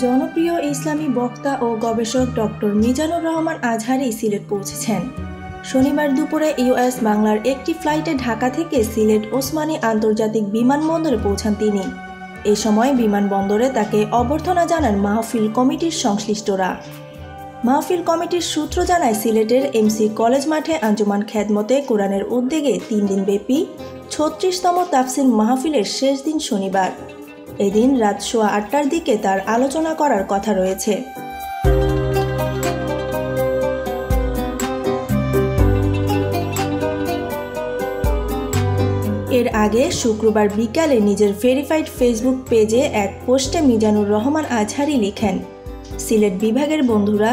জনপ্রিয় ইসলামী বক্তা ও গবেষক ডক্টর মিজানুর রহমান আজহারী সিলেট পৌঁছেছেন। শনিবার দুপুরে ইউএস বাংলার একটি ফ্লাইটে ঢাকা থেকে সিলেট ওসমানী আন্তর্জাতিক বিমানবন্দরে পৌঁছান তিনি। এ সময় বিমানবন্দরে তাকে অভ্যর্থনা জানান মাহফিল কমিটির সংশ্লিষ্টরা। মাহফিল কমিটির সূত্র জানায়, সিলেটের এমসি কলেজ মাঠে আঞ্জুমান খেদমতে কোরআনের উদ্যোগে 3 দিনব্যাপী 36তম তাফসির মাহফিলের শেষ দিন শনিবার। এদিন রাত 8:15টার দিকে তার আলোচনা করার কথা রয়েছে। এর আগে শুক্রবার বিকালে নিজের ভেরিফাইড ফেসবুক পেজে এক পোস্টে মিজানুর রহমান আজহারী লিখেন, সিলেট বিভাগের বন্ধুরা,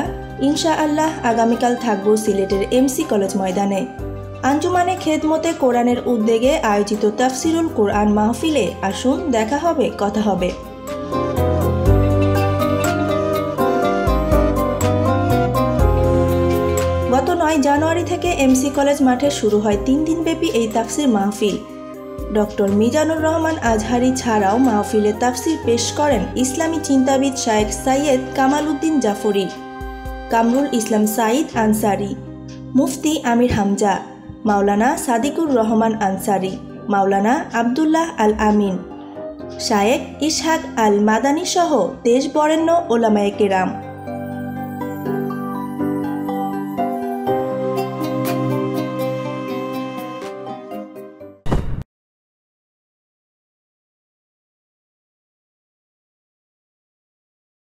ইনশাআল্লাহ আগামীকাল থাকব সিলেটের এমসি কলেজ ময়দানে। আঞ্জুমানে খেদমতে কোরআনের উদ্যোগে আয়োজিত তাফসিরুল কোরআন মাহফিলে আসুন, দেখা হবে, কথা হবে। গত 9 জানুয়ারি থেকে এমসি কলেজ মাঠে শুরু হয় 3 দিনব্যাপী এই তাফসির মাহফিল। ডক্টর মিজানুর রহমান আজহারী ছাড়াও মাহফিলে তাফসির পেশ করেন ইসলামী চিন্তাবিদ শায়েখ সৈয়দ কামাল উদ্দিন জাফরি, কামরুল ইসলাম সাঈদ আনসারী, মুফতি আমির হামজা, মাওলানা সাদিকুর রহমান আনসারী, মাওলানা আবদুল্লাহ আল আমিন, শায়েখ ইসহাক আল মাদানী সহ দেশ বরেণ্য ওলামায়ে কেরাম।